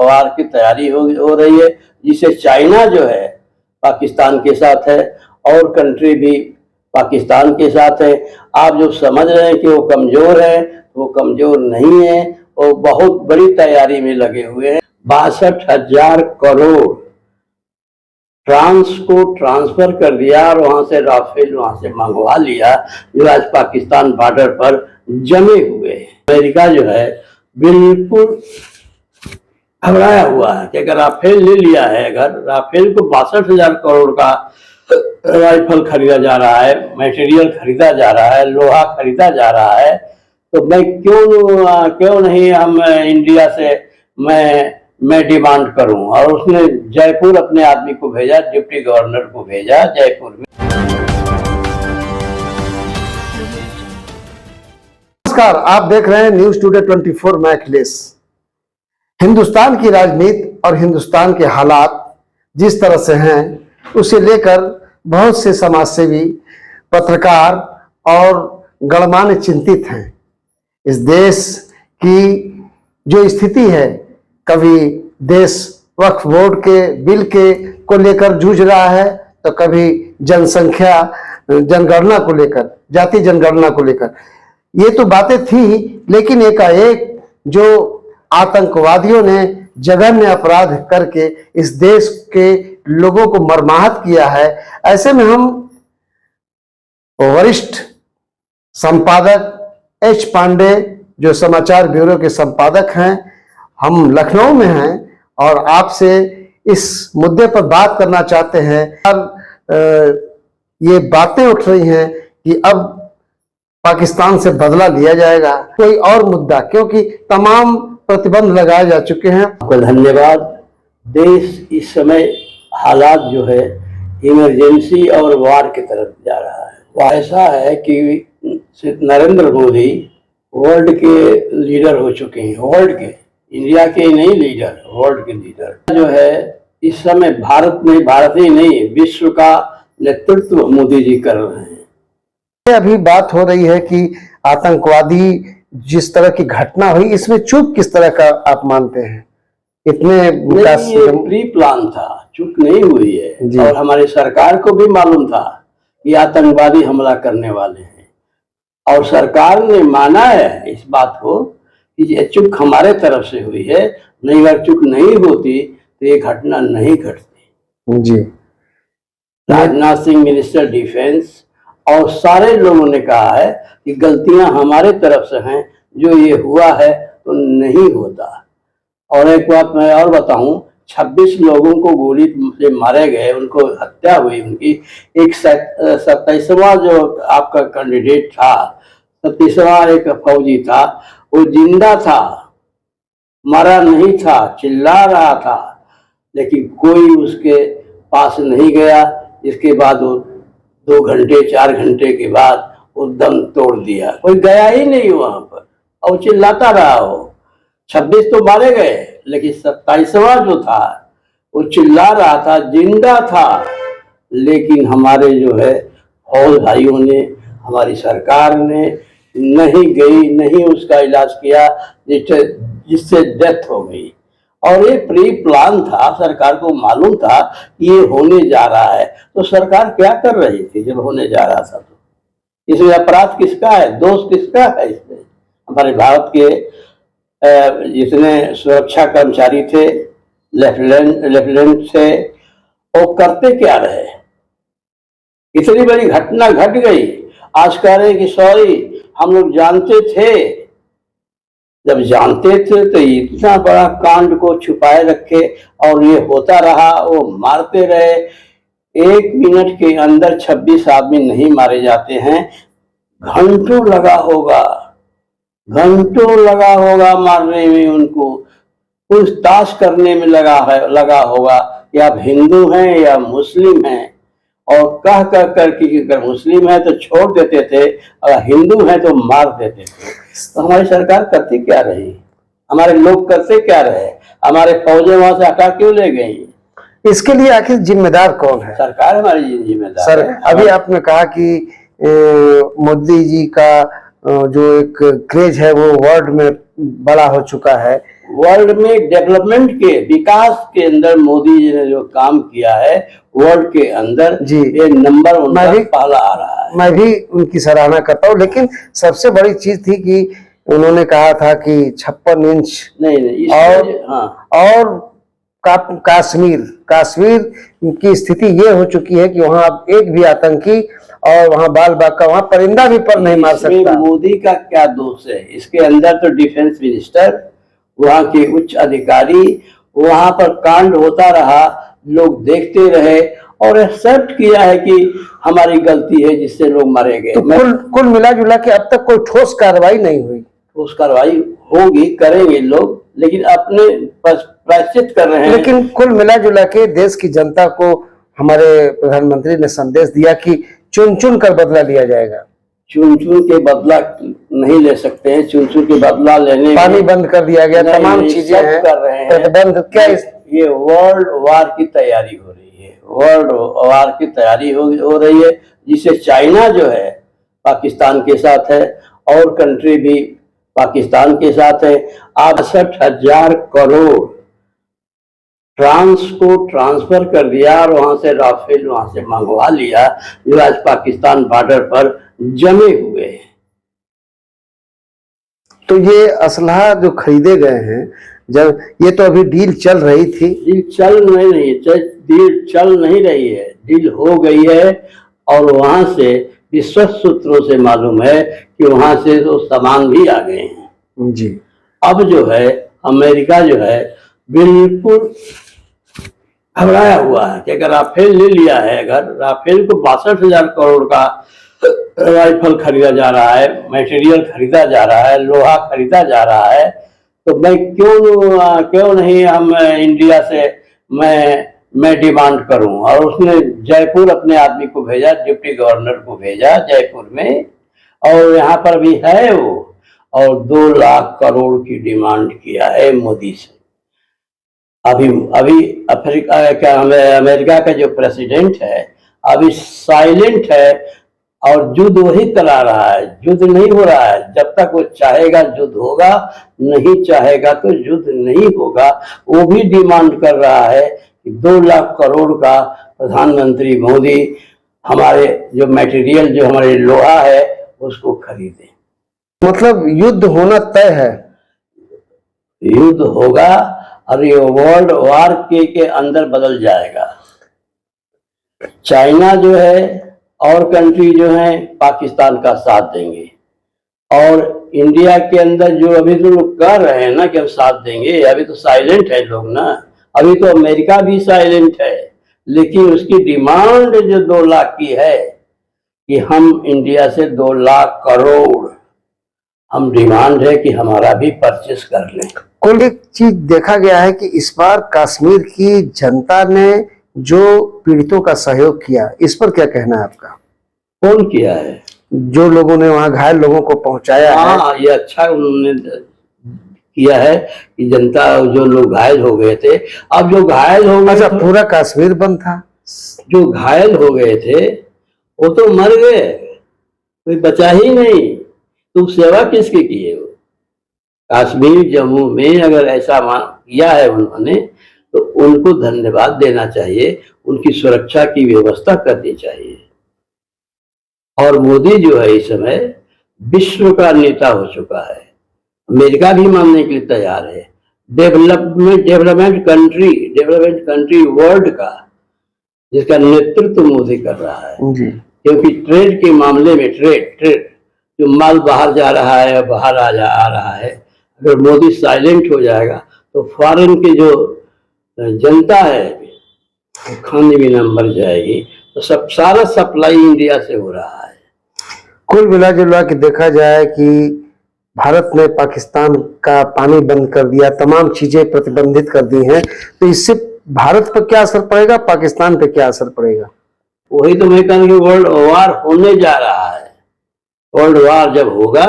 वार की तैयारी हो रही है, जिससे चाइना जो है पाकिस्तान के साथ है और कंट्री भी पाकिस्तान के साथ है। आप जो समझ रहे हैं कि वो कमजोर है, वो कमजोर नहीं है, वो बहुत बड़ी तैयारी में लगे हुए हैं। 62,000 करोड़ फ्रांस को ट्रांसफर कर दिया और वहां से राफेल वहां से मंगवा लिया, जो आज पाकिस्तान बॉर्डर पर जमे हुए हैं। अमेरिका जो है बिल्कुल घबराया हुआ है कि अगर राफेल ले लिया है, अगर राफेल को 62,000 करोड़ का राइफल खरीदा जा रहा है, मटेरियल खरीदा जा रहा है, लोहा खरीदा जा रहा है, तो मैं क्यों नहीं हम इंडिया से मैं डिमांड करूं। और उसने जयपुर अपने आदमी को भेजा, डिप्टी गवर्नर को भेजा जयपुर में। नमस्कार, आप देख रहे हैं न्यूज टुडे 24 मैं अखिलेश। हिंदुस्तान की राजनीति और हिंदुस्तान के हालात जिस तरह से हैं, उसे लेकर बहुत से समाजसेवी, पत्रकार और गणमान्य चिंतित हैं। इस देश की जो स्थिति है, कभी देश वक्फ बोर्ड के बिल को लेकर जूझ रहा है, तो कभी जनसंख्या जनगणना को लेकर, जाति जनगणना को लेकर। ये तो बातें थी, लेकिन एकाएक जो आतंकवादियों ने जघन्य अपराध करके इस देश के लोगों को मर्माहत किया है, ऐसे में हम वरिष्ठ संपादक एच पांडे, जो समाचार ब्यूरो के संपादक हैं, हम लखनऊ में हैं और आपसे इस मुद्दे पर बात करना चाहते हैं। ये बातें उठ रही हैं कि अब पाकिस्तान से बदला लिया जाएगा, कोई और मुद्दा, क्योंकि तमाम प्रतिबंध लगाए जा चुके हैं। आपका धन्यवाद। देश इस समय हालात जो है इमरजेंसी और वार की तरफ जा रहा है। वो ऐसा है कि नरेंद्र मोदी वर्ल्ड के लीडर हो चुके हैं, वर्ल्ड के, इंडिया के नहीं लीडर, वर्ल्ड के लीडर जो है इस समय भारत ही नहीं, विश्व का नेतृत्व मोदी जी कर रहे हैं। अभी बात हो रही है कि आतंकवादी जिस तरह की घटना हुई, इसमें चूक किस तरह का आप मानते हैं? इतने प्री प्लान था, चूक नहीं हुई है। और हमारी सरकार को भी मालूम था कि आतंकवादी हमला करने वाले हैं, और सरकार ने माना है इस बात को कि ये चूक हमारे तरफ से हुई है। नहीं, अगर चूक नहीं होती तो ये घटना नहीं घटती। जी, राजनाथ सिंह मिनिस्टर डिफेंस और सारे लोगों ने कहा है कि गलतियां हमारे तरफ से हैं, जो ये हुआ है तो नहीं होता। और एक बात मैं और बताऊं, 26 लोगों को गोली से मारे गए, उनको हत्या हुई उनकी। एक 27वां जो आपका कैंडिडेट था, 37वां एक फौजी था, वो जिंदा था, मरा नहीं था, चिल्ला रहा था, लेकिन कोई उसके पास नहीं गया। इसके बाद वो 2 घंटे 4 घंटे के बाद वो दम तोड़ दिया, कोई गया ही नहीं वहां पर, और चिल्लाता रहा। वो 26 तो मारे गए, लेकिन 27वां जो था वो चिल्ला रहा था, जिंदा था। लेकिन हमारे जो है फौज भाइयों ने, हमारी सरकार ने नहीं गई, नहीं उसका इलाज किया, जिससे डेथ हो गई। और ये प्री प्लान था, सरकार को मालूम था कि ये होने जा रहा है, तो सरकार क्या कर रही थी जब होने जा रहा था? तो इसमें अपराध किसका है, दोष किसका है? इसमें हमारे भारत के जितने सुरक्षा कर्मचारी थे, लेफ्टिनेंट थे, वो करते क्या रहे? इतनी बड़ी घटना घट गई, आज कह रहे कि सॉरी, हम लोग जानते थे। जब जानते थे तो इतना बड़ा कांड को छुपाए रखे और ये होता रहा, वो मारते रहे। 1 मिनट के अंदर 26 आदमी नहीं मारे जाते हैं, घंटों लगा होगा मारने में, उनको पूछताछ करने में लगा होगा कि आप हिंदू हैं या मुस्लिम हैं, और कह करके अगर मुस्लिम है तो छोड़ देते थे, अगर हिंदू है तो मार देते थे। तो हमारी सरकार करती क्या रही? हमारे लोग करते क्या रहे? हमारे फौजें वहां से हटा क्यों ले गई? इसके लिए आखिर जिम्मेदार कौन है? सरकार हमारी जिम्मेदार सर है। अभी आपने कहा कि मोदी जी का जो एक क्रेज है वो वर्ल्ड में बड़ा हो चुका है, वर्ल्ड में डेवलपमेंट के विकास के अंदर मोदी जी ने जो काम किया है वर्ल्ड के अंदर जी। ये नंबर उनका मैं भी पहला आ रहा है। मैं भी उनकी सराहना करता हूँ, लेकिन सबसे बड़ी चीज थी कि उन्होंने कहा था कि 56 इंच नहीं और हाँ और कश्मीर की स्थिति ये हो चुकी है कि वहां अब एक भी आतंकी और वहां बाल बाग का वहां परिंदा भी पर नहीं मार इसमें सकता। मोदी का क्या दोष है? इसके अंदर तो डिफेंस मिनिस्टर, वहां के उच्च अधिकारी, वहां पर कांड होता रहा, लोग देखते रहे और एक्सेप्ट किया है कि हमारी गलती है जिससे लोग मारे गए। तो कुल मिला जुला के अब तक कोई ठोस कार्रवाई नहीं हुई। ठोस कार्रवाई होगी, करेंगे लोग, लेकिन अपने प्रायश्चित कर रहे हैं। लेकिन कुल मिला जुला के देश की जनता को हमारे प्रधानमंत्री ने संदेश दिया कि चुन चुन कर बदला लिया जाएगा। चुन चुन के बदला नहीं ले सकते हैं, चुन चुन के बदला लेने पानी बंद कर दिया गया, तमाम चीजें हैं, कर रहे हैं प्रतिबंध क्या ये वर्ल्ड वार की तैयारी हो रही है, वर्ल्ड वार की तैयारी हो रही है, जिसे चाइना जो है पाकिस्तान के साथ है और कंट्री भी पाकिस्तान के साथ है। 68,000 करोड़ को ट्रांसफर कर दिया और वहां से राफेल वहां से मंगवा लिया, जो आज पाकिस्तान बॉर्डर पर जमे हुए हैं। तो ये असलहा जो खरीदे गए हैं, जब ये तो अभी डील चल रही थी, डील चल नहीं रही है, डील हो गई है और वहां से विश्वस्त सूत्रों से मालूम है कि वहां से तो सामान भी आ गए हैं जी। अब जो है अमेरिका जो है बिल्कुल घबराया हुआ है कि अगर राफेल ले लिया है, अगर राफेल को 62,000 करोड़ का राइफल खरीदा जा रहा है, मटेरियल खरीदा जा रहा है, लोहा खरीदा जा रहा है, तो मैं क्यों नहीं हम इंडिया से मैं डिमांड करूं। और उसने जयपुर अपने आदमी को भेजा, डिप्टी गवर्नर को भेजा जयपुर में, और यहाँ पर भी है वो, और 2 लाख करोड़ की डिमांड किया है मोदी से। अभी अमेरिका का जो प्रेसिडेंट है अभी साइलेंट है और युद्ध वही करा रहा है, युद्ध नहीं हो रहा है। जब तक वो चाहेगा युद्ध होगा, नहीं चाहेगा तो युद्ध नहीं होगा। वो भी डिमांड कर रहा है कि 2 लाख करोड़ का प्रधानमंत्री मोदी हमारे जो मटेरियल, जो हमारे लोहा है उसको खरीदे। मतलब युद्ध होना तय है, युद्ध होगा और ये वर्ल्ड वार के अंदर बदल जाएगा। चाइना जो है और कंट्री जो है पाकिस्तान का साथ देंगे, और इंडिया के अंदर जो अभी तो लोग कर रहे हैं ना कि हम साथ देंगे, अभी तो साइलेंट है लोग ना। अभी तो अमेरिका भी साइलेंट है, लेकिन उसकी डिमांड जो 2 लाख की है कि हम इंडिया से 2 लाख करोड़ हम डिमांड है कि हमारा भी परचेस कर लें। कुल एक चीज देखा गया है कि इस बार कश्मीर की जनता ने जो पीड़ितों का सहयोग किया, इस पर क्या कहना है आपका? कौन किया है? जो लोगों ने वहां घायल लोगों को पहुंचाया है। हाँ, ये अच्छा उन्होंने किया है कि जनता, जो लोग घायल हो गए थे, अब जो घायल हो गए, अच्छा पूरा कश्मीर बंद था, जो घायल हो गए थे वो तो मर गए, कोई बचा ही नहीं। तुम सेवा किसकी किए हो? कश्मीर जम्मू में अगर ऐसा किया है उन्होंने तो उनको धन्यवाद देना चाहिए, उनकी सुरक्षा की व्यवस्था करनी चाहिए। और मोदी जो है इस समय विश्व का नेता हो चुका है, अमेरिका भी मानने के लिए तैयार है। डेवलपमेंट कंट्री वर्ल्ड का, जिसका नेतृत्व मोदी कर रहा है जी। क्योंकि ट्रेड के मामले में ट्रेड जो माल बाहर जा रहा है, बाहर आ रहा है, अगर मोदी साइलेंट हो जाएगा तो फॉरेन की जो जनता है वो खाने बिना मर जाएगी। तो सारा सप्लाई इंडिया से हो रहा है। कुल मिला जुला के देखा जाए कि भारत ने पाकिस्तान का पानी बंद कर दिया, तमाम चीजें प्रतिबंधित कर दी हैं, तो इससे भारत पर क्या असर पड़ेगा, पाकिस्तान पे क्या असर पड़ेगा? वही तो मैं कहूँ कि वर्ल्ड वार होने जा रहा है। वर्ल्ड वार जब होगा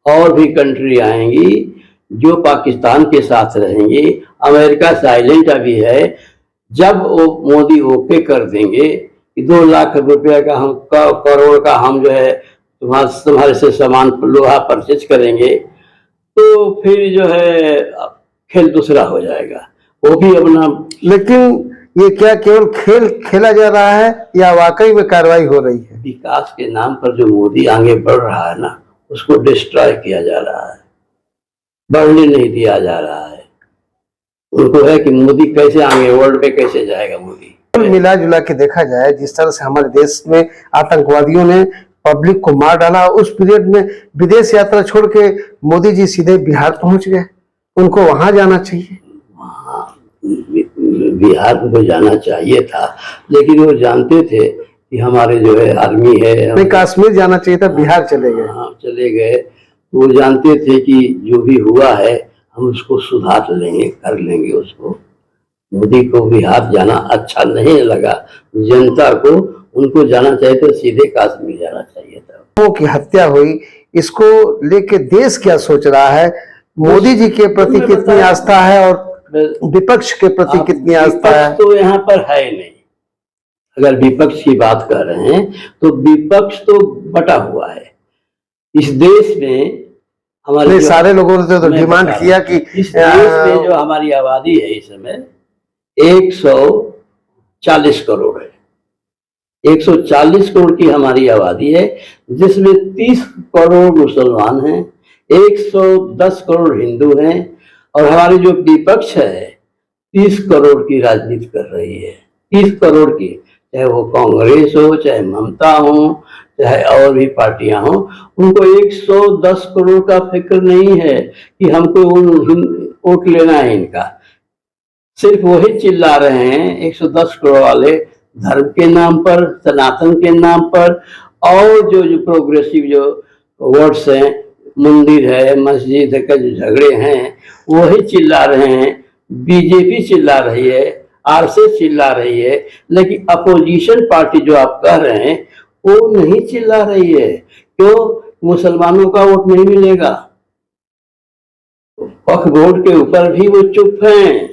और भी कंट्री आएंगी जो पाकिस्तान के साथ रहेंगी। अमेरिका साइलेंट अभी है, जब वो मोदी ओके कर देंगे कि 2 लाख रुपया का हम करोड़ का हम जो है तुम्हारे से सामान लोहा परचेज करेंगे, तो फिर जो है खेल दूसरा हो जाएगा। वो भी अपना लेकिन ये क्या केवल खेल खेला जा रहा है या वाकई में कार्रवाई हो रही है? विकास के नाम पर जो मोदी आगे बढ़ रहा है ना, उसको डिस्ट्रॉय किया जा रहा है, बढ़ने नहीं दिया जा रहा है। उनको है कि मोदी कैसे आगे वर्ल्ड पे कैसे जाएगा मोदी। मिला जुला के देखा जाए, जिस तरह से हमारे देश में आतंकवादियों ने पब्लिक को मार डाला, उस पीरियड में विदेश यात्रा छोड़ के मोदी जी सीधे बिहार पहुंच गए। उनको वहां जाना चाहिए। बिहार को जाना चाहिए था, लेकिन वो जानते थे कि हमारे जो है आर्मी है। नहीं, कश्मीर जाना चाहिए था, बिहार चले गए। हाँ, चले गए। वो जानते थे कि जो भी हुआ है हम उसको सुधार लेंगे, कर लेंगे उसको। मोदी को बिहार जाना अच्छा नहीं लगा जनता को, उनको जाना चाहिए तो सीधे कश्मीर जाना चाहिए था। लोगों की हत्या हुई, इसको लेके देश क्या सोच रहा है? मोदी जी के प्रति कितनी आस्था है और विपक्ष के प्रति कितनी आस्था है? तो यहाँ पर है नहीं। अगर विपक्ष की बात कर रहे हैं तो विपक्ष तो बटा हुआ है इस देश में। हमारे सारे लोगों ने तो डिमांड किया कि इस देश में जो हमारी आबादी है इस समय 140 करोड़ है। 140 करोड़ की हमारी आबादी है, जिसमें 30 करोड़ मुसलमान हैं, 110 करोड़ हिंदू हैं, और हमारी जो विपक्ष है 30 करोड़ की राजनीति कर रही है। 30 करोड़ की, चाहे वो कांग्रेस हो, चाहे ममता हो, चाहे और भी पार्टियां हो, उनको 110 करोड़ का फिक्र नहीं है कि हमको वोट लेना है इनका। सिर्फ वही चिल्ला रहे हैं 110 करोड़ वाले धर्म के नाम पर, सनातन के नाम पर, और जो प्रोग्रेसिव जो वर्ड्स हैं, मंदिर है, मस्जिद का जो झगड़े हैं, वही चिल्ला रहे हैं। बीजेपी चिल्ला रही है, आरएसएस चिल्ला रही है, लेकिन अपोजिशन पार्टी जो आप कह रहे हैं वो नहीं चिल्ला रही है। क्यों? मुसलमानों का वोट नहीं मिलेगा। वक्फ बोर्ड के ऊपर भी वो चुप हैं,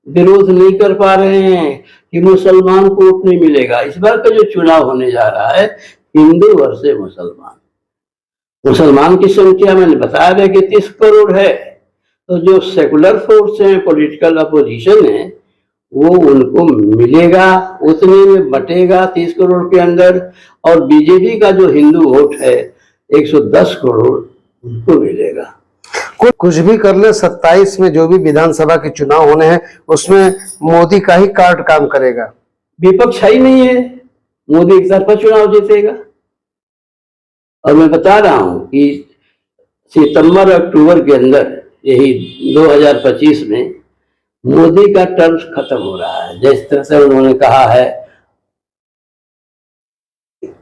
विरोध नहीं कर पा रहे हैं कि मुसलमान को वोट नहीं मिलेगा। इस बार का जो चुनाव होने जा रहा है हिंदू वर्सेस मुसलमान। मुसलमान की संख्या मैंने बताया है कि 30 करोड़ है, तो जो सेकुलर फोर्स है, पॉलिटिकल अपोजिशन है, वो उनको मिलेगा, उतने में बटेगा 30 करोड़ के अंदर। और बीजेपी का जो हिंदू वोट है 110 करोड़ उनको मिलेगा। कुछ भी कर ले, 27 में जो भी विधानसभा के चुनाव होने हैं उसमें मोदी का ही कार्ड काम करेगा। विपक्ष ही नहीं है, मोदी एक तरफा चुनाव जीतेगा। और मैं बता रहा हूं कि सितंबर अक्टूबर के अंदर, यही 2025 में मोदी का टर्म खत्म हो रहा है। जिस तरह से उन्होंने कहा है,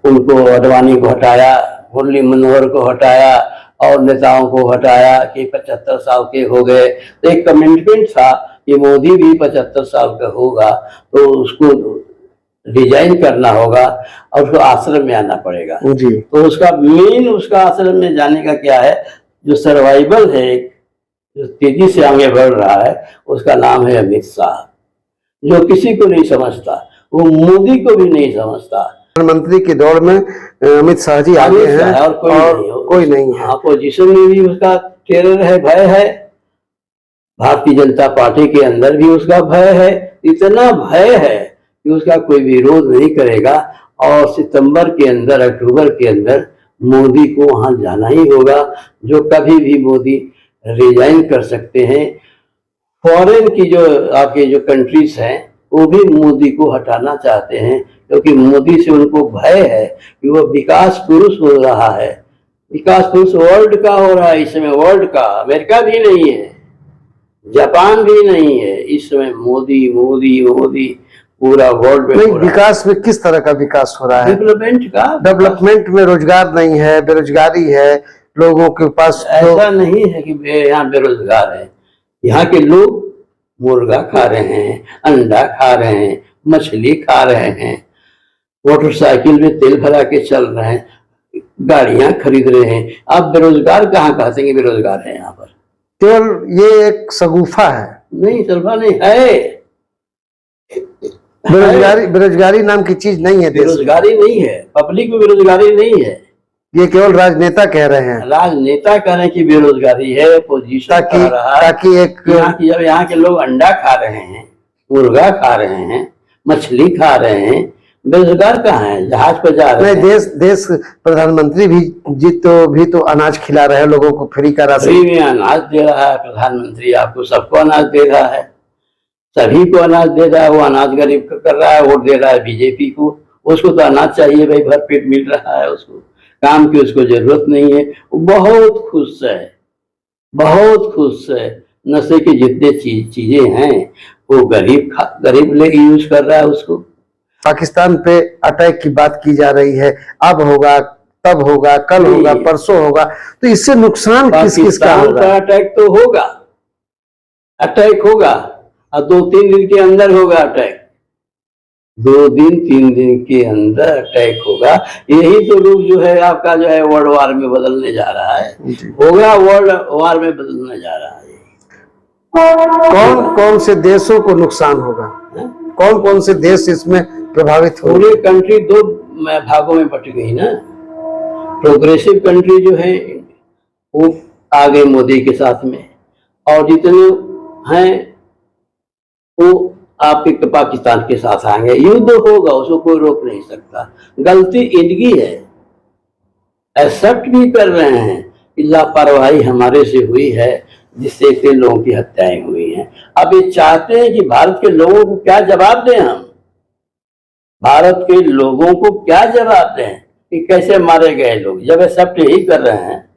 उनको अडवाणी को हटाया, मुरली मनोहर को हटाया और नेताओं को हटाया कि 75 साल के हो गए, तो एक कमिटमेंट था कि मोदी भी 75 साल का होगा तो उसको डिजाइन करना होगा और उसको आश्रम में आना पड़ेगा जी। तो उसका मेन, उसका आश्रम में जाने का क्या है, जो सर्वाइवल है, जो तेजी से आगे बढ़ रहा है, उसका नाम है अमित शाह, जो किसी को नहीं समझता, वो मोदी को भी नहीं समझता। प्रधानमंत्री की दौड़ में अमित शाह जी आगे हैं और कोई नहीं है। अपोजिशन में भी उसका टेरर है, भय है। भारतीय जनता पार्टी के अंदर भी उसका भय है, इतना भय है कि उसका कोई विरोध नहीं करेगा। और सितंबर के अंदर, अक्टूबर के अंदर मोदी को वहां जाना ही होगा। जो कभी भी मोदी रिजाइन कर सकते हैं। फॉरेन की जो आपके जो कंट्रीज हैं वो भी मोदी को हटाना चाहते हैं, क्योंकि मोदी से उनको भय है कि वो विकास पुरुष हो रहा है। विकास पुरुष वर्ल्ड का हो रहा है इस समय, वर्ल्ड का। अमेरिका भी नहीं है, जापान भी नहीं है इस समय। मोदी मोदी मोदी पूरा वर्ल्ड में। नहीं, विकास में किस तरह का विकास हो रहा है? डेवलपमेंट का। डेवलपमेंट में रोजगार नहीं है, बेरोजगारी है लोगों के पास। ऐसा नहीं है कि यहाँ बेरोजगार है। यहाँ के लोग मुर्गा खा रहे हैं, अंडा खा रहे हैं, मछली खा रहे हैं, मोटरसाइकिल में तेल भरा के चल रहे हैं, गाड़ियां खरीद रहे हैं। आप बेरोजगार कहाँ कहते हैं? बेरोजगार है यहाँ पर? केवल ये एक शगुफा है। नहीं, सलफा नहीं है। बेरोजगारी नाम की चीज नहीं है। बेरोजगारी नहीं है, पब्लिक में बेरोजगारी नहीं है। ये केवल राजनेता कह रहे हैं, राजनेता कह रहे हैं कि बेरोजगारी है, पोजीशन ताकि कर रहा है। ताकि एक जब यहाँ के लोग अंडा खा रहे हैं, मुर्गा खा रहे हैं, मछली खा रहे हैं, बेरोजगार कहाँ है? जहाज पर जा रहे नहीं, हैं। देश प्रधानमंत्री भी तो अनाज खिला रहे हैं लोगों को, फ्री का राशन। फ्री में अनाज दे रहा है प्रधानमंत्री, आपको सबको अनाज दे रहा है, सभी को अनाज दे रहा है। वो अनाज गरीब को कर रहा है, वोट दे रहा है बीजेपी को। उसको तो अनाज चाहिए भाई, भर पेट मिल रहा है उसको, काम की उसको जरूरत नहीं है। वो बहुत खुश है, बहुत खुश है। नशे की जितने चीजें हैं वो गरीब ले यूज कर रहा है उसको। पाकिस्तान पे अटैक की बात की जा रही है, अब होगा, तब होगा, कल होगा, परसों होगा, तो इससे नुकसान किस किस का होगा? अटैक तो होगा, अटैक होगा, और 2-3 दिन के अंदर होगा अटैक। 2-3 दिन के अंदर अटैक होगा। यही तो रूप जो है आपका जो है वर्ल्ड वार में बदलने जा रहा है, होगा वर्ल्ड वार में बदलने जा रहा है। कौन कौन से देशों को नुकसान होगा? कौन कौन से देश इसमें प्रभावित होंगे? पूरी कंट्री 2 भागों में बट गई ना। प्रोग्रेसिव कंट्री जो है वो आ गए मोदी के साथ में, और जितने हैं वो आपके पाकिस्तान के साथ आएंगे। युद्ध होगा, उसको कोई रोक नहीं सकता। गलती इनकी है, एक्सेप्ट भी कर रहे हैं कि लापरवाही हमारे से हुई है, जिससे इतने लोगों की हत्याएं हुई हैं। अब ये चाहते हैं कि भारत के लोगों को क्या जवाब दें हम, भारत के लोगों को क्या जवाब दें कि कैसे मारे गए लोग, जब एक्सेप्ट यही कर रहे हैं।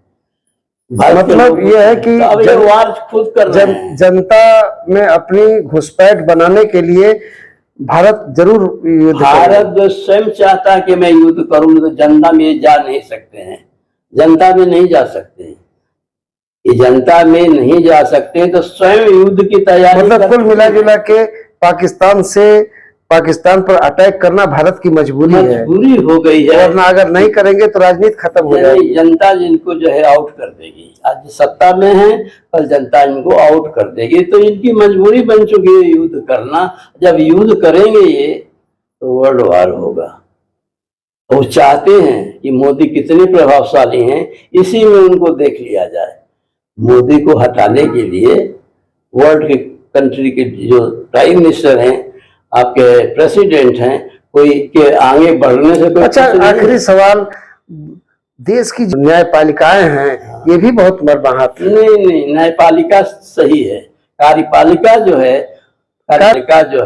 मतलब ये है कि अब ये वार खुद कर रहे हैं। जनता में अपनी घुसपैठ बनाने के लिए भारत जरूर युद्ध भारत जो स्वयं चाहता है कि मैं युद्ध करूं, तो जनता में जा नहीं सकते हैं, जनता में नहीं जा सकते हैं। ये जनता में नहीं जा सकते तो स्वयं युद्ध की तैयारी। मतलब कुल मिला जुला के पाकिस्तान पर अटैक करना भारत की मजबूरी हो गई है, वरना अगर नहीं करेंगे तो राजनीति खत्म हो जाएगी। जनता जिनको जो है आउट कर देगी। आज सत्ता में है, कल जनता इनको आउट कर देगी, तो इनकी मजबूरी बन चुकी है युद्ध करना। जब युद्ध करेंगे ये तो वर्ल्ड वार होगा। वो चाहते हैं कि मोदी कितने प्रभावशाली हैं, इसी में उनको देख लिया जाए। मोदी को हटाने के लिए वर्ल्ड के कंट्री के जो प्राइम मिनिस्टर हैं, आपके प्रेसिडेंट हैं, कोई के आगे बढ़ने से कोई। अच्छा, आखिरी सवाल, देश की जो न्यायपालिकाएं हैं ये भी बहुत मर्माहत है। नहीं, न्यायपालिका सही है, कार्यपालिका जो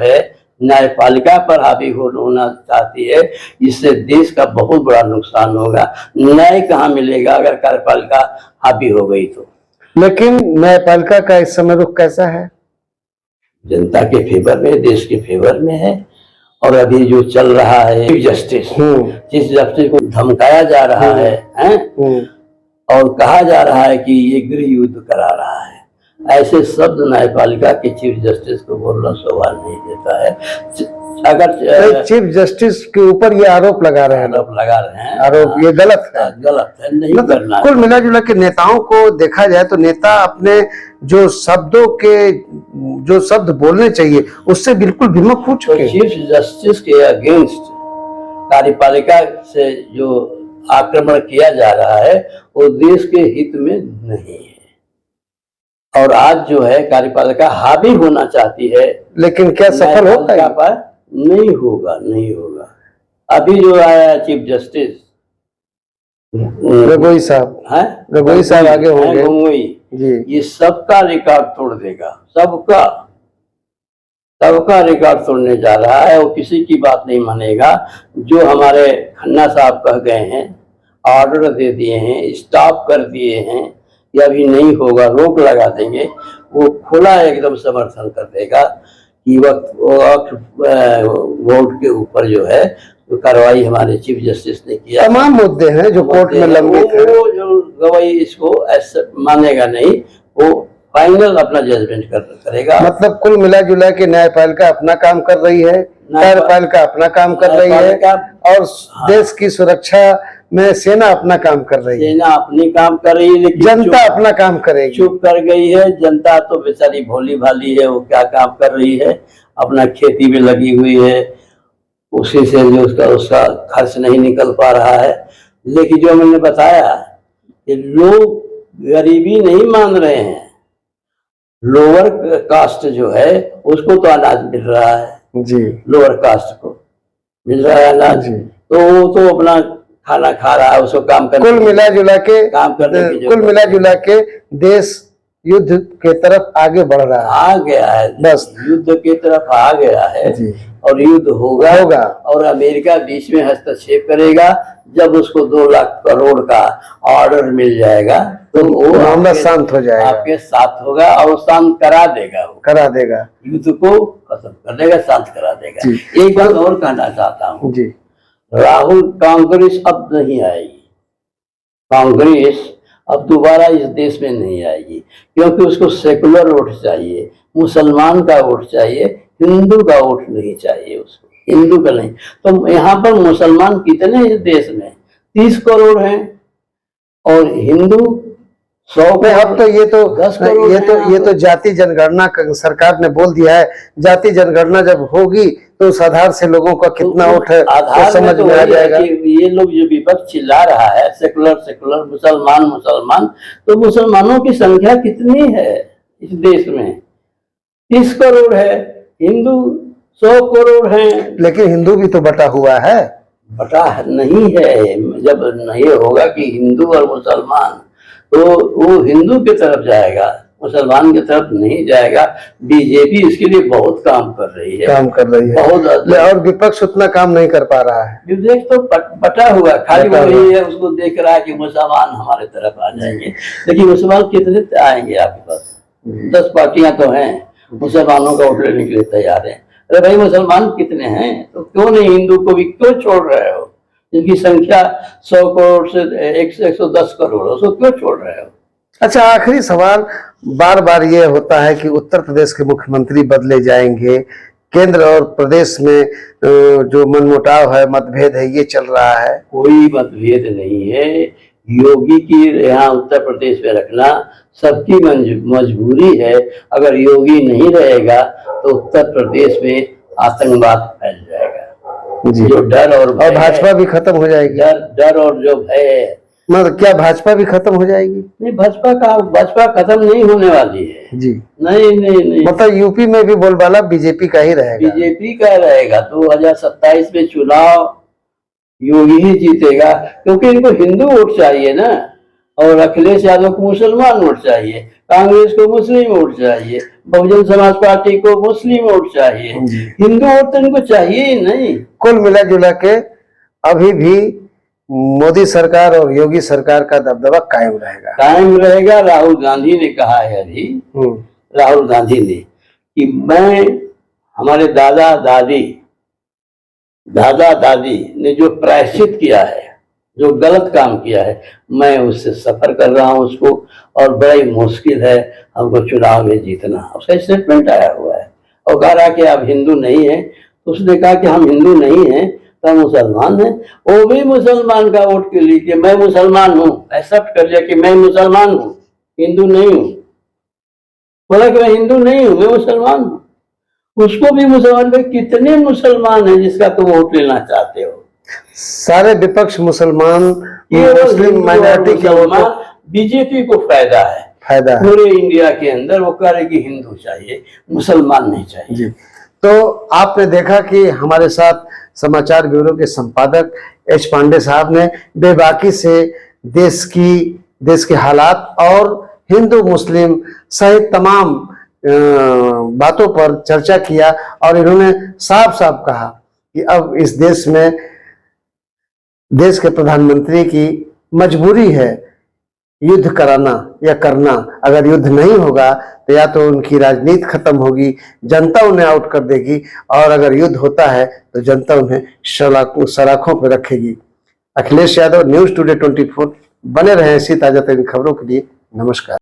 है न्यायपालिका पर हावी होना चाहती है, इससे देश का बहुत बड़ा नुकसान होगा। न्याय कहाँ मिलेगा अगर कार्यपालिका हावी हो गई तो। लेकिन न्यायपालिका का इस समय रुख कैसा है? जनता के फेवर में, देश के फेवर में है। और अभी जो चल रहा है चीफ जस्टिस को धमकाया जा रहा है और कहा जा रहा है कि ये गृह युद्ध करा रहा है, ऐसे शब्द न्यायपालिका के चीफ जस्टिस को बोलना शोभा नहीं देता है। अगर चीफ जस्टिस के ऊपर ये आरोप लगा रहे हैं, आरोप ये गलत है, नहीं करना। कुल मिला जुला के नेताओं को देखा जाए तो नेता अपने जो शब्द बोलने चाहिए उससे बिल्कुल विमुख हो चुके हैं। चीफ जस्टिस के अगेंस्ट कार्यपालिका से जो आक्रमण किया जा रहा है वो देश के हित में नहीं है। और आज जो है कार्यपालिका हावी होना चाहती है, लेकिन क्या सफल होगा? नहीं होगा। अभी जो आया चीफ जस्टिस गगोई साहब आगे होंगे जी, ये सबका रिकॉर्ड तोड़ देगा, सबका रिकॉर्ड तोड़ने जा रहा है। वो किसी की बात नहीं मानेगा। जो हमारे खन्ना साहब कह गए हैं, ऑर्डर दे दिए हैं, स्टॉप कर दिए हैं, ये अभी नहीं होगा, रोक लगा देंगे, वो खुला एकदम समर्थन कर देगा कि वक्त वोट के ऊपर जो है तो कार्रवाई हमारे चीफ जस्टिस ने किया। तमाम मुद्दे हैं जो कोर्ट में लंबित हैं, वो जो गवाही इसको ऐसे मानेगा नहीं, वो फाइनल अपना जजमेंट करेगा। मतलब कुल मिला जुला के न्यायपालिका अपना काम कर रही है, कार्यपालिका अपना काम कर रही है, और देश की सुरक्षा में सेना अपना काम कर रही है। सेना अपनी काम कर रही है, लेकिन जनता अपना काम करेगी। चुप कर गई है जनता, तो बेचारी भोली भाली है, वो क्या काम कर रही है, अपना खेती में लगी हुई है, उसी से जो उसका खर्च नहीं निकल पा रहा है। लेकिन जो मैंने बताया कि लोग गरीबी नहीं मान रहे हैं, लोअर कास्ट जो है उसको तो अनाज मिल रहा है जी लोअर कास्ट को मिल रहा है अनाज, जी। तो वो तो अपना खाना खा रहा है, उसको काम करने कुल मिला जुला के काम करने की कुल मिला जुला के देश युद्ध के तरफ आगे बढ़ रहा है, आ गया है, बस युद्ध की तरफ आ गया है जी। और युद्ध होगा होगा। और अमेरिका बीच में हस्तक्षेप करेगा। जब उसको 2 लाख करोड़ का ऑर्डर मिल जाएगा तो वो मामला शांत हो जाएगा, आपके साथ होगा और शांत करा देगा, वो करा देगा, युद्ध को खत्म कर देगा, शांत करा देगा। जी। एक बात और कहना चाहता हूँ जी। राहुल, कांग्रेस अब नहीं आएगी, कांग्रेस अब दोबारा इस देश में नहीं आएगी, क्योंकि उसको सेकुलर वोट चाहिए, मुसलमान का वोट चाहिए, हिंदू का वोट नहीं चाहिए उसको, हिंदू का नहीं। तो यहाँ पर मुसलमान कितने इस देश में 30 करोड़ हैं और हिंदू 100 नहीं, अब तो 10 करोड़ ये तो जाति जनगणना सरकार ने बोल दिया है, जाति जनगणना जब होगी तो उस आधार से लोगों का कितना वोट है वो समझ में आ जाएगा। ये लोग जो विपक्ष चिल्ला रहा है सेकुलर सेकुलर, मुसलमान मुसलमान, तो मुसलमानों की संख्या कितनी है इस देश में? 30 करोड़ है, हिंदू 100 करोड़ हैं। लेकिन हिंदू भी तो बटा हुआ है, बटा नहीं है। जब नहीं होगा कि हिंदू और मुसलमान, तो वो हिंदू की तरफ जाएगा, मुसलमान की तरफ नहीं जाएगा। बीजेपी इसके लिए बहुत काम कर रही है, बहुत। और विपक्ष उतना काम नहीं कर पा रहा है। विपक्ष तो बटा हुआ, खाली वही है, उसको देख रहा है कि मुसलमान हमारे तरफ आ जाएंगे, लेकिन मुसलमान कितने आएंगे आपके पास? 10 पार्टियां तो हैं, मुसलमानों का वोट लेने के लिए तैयार है। अरे भाई मुसलमान कितने हैं, तो क्यों नहीं हिंदू को भी क्यों छोड़ रहे हो? जिनकी संख्या 100 करोड़ से 110 करोड़, उसको क्यों छोड़ रहे हो? अच्छा, आखिरी सवाल, बार बार ये होता है कि उत्तर प्रदेश के मुख्यमंत्री बदले जाएंगे, केंद्र और प्रदेश में जो मनमुटाव है, मतभेद है, ये चल रहा है। कोई मतभेद नहीं है। योगी की यहाँ उत्तर प्रदेश में रखना सबकी मजबूरी है। अगर योगी नहीं रहेगा तो उत्तर प्रदेश में आतंकवाद फैल जाएगा जी। जो डर और भाजपा भी खत्म हो जाएगी। डर और जो भय है, मतलब क्या भाजपा भी खत्म हो जाएगी? नहीं, भाजपा खत्म नहीं होने वाली है जी। नहीं। मतलब यूपी में भी बोलबाला बीजेपी का ही रहेगा, बीजेपी का रहेगा। 2027 में चुनाव योगी ही जीतेगा, क्योंकि इनको हिंदू वोट चाहिए ना, और अखिलेश यादव को मुसलमान वोट चाहिए, कांग्रेस को मुस्लिम वोट चाहिए, बहुजन समाज पार्टी को मुस्लिम वोट चाहिए, हिंदू वोट तो इनको चाहिए ही नहीं। कुल मिला जुला के अभी भी मोदी सरकार और योगी सरकार का दबदबा कायम रहेगा। राहुल गांधी ने कहा है अभी, राहुल गांधी ने, कि मैं, हमारे दादा दादी ने जो प्रायश्चित किया है, जो गलत काम किया है, मैं उससे सफर कर रहा हूं उसको, और बड़ी मुश्किल है हमको चुनाव में जीतना। उसका स्टेटमेंट आया हुआ है। और कह रहा कि आप हिंदू नहीं है, तो उसने कहा कि हम हिंदू नहीं हैं तो हम मुसलमान हैं। वो भी मुसलमान का वोट के लिए कि मैं मुसलमान हूँ, एक्सेप्ट कर लिया कि मैं मुसलमान हूँ, हिंदू नहीं हूँ। बोला कि मैं हिंदू नहीं हूँ, मैं मुसलमान हूँ। उसको भी मुसलमान में कितने मुसलमान हैं जिसका तुम वोट लेना चाहते हो? सारे विपक्ष मुसलमान, मुस्लिम माइनॉरिटी के वोट। बीजेपी को फायदा है पूरे इंडिया के अंदर। वो कह रहे कि हिंदू चाहिए, मुसलमान नहीं चाहिए जी। तो आपने देखा कि हमारे साथ समाचार ब्यूरो के संपादक एच पांडे साहब ने बेबाकी से देश के हालात और हिंदू मुस्लिम सहित तमाम बातों पर चर्चा किया, और इन्होंने साफ साफ कहा कि अब इस देश में देश के प्रधानमंत्री की मजबूरी है युद्ध कराना या करना। अगर युद्ध नहीं होगा तो या तो उनकी राजनीति खत्म होगी, जनता उन्हें आउट कर देगी, और अगर युद्ध होता है तो जनता उन्हें सलाखों पर रखेगी। Akhilesh Yadav, news today 24। बने रहें ऐसी ताजा तरीन खबरों के लिए। नमस्कार।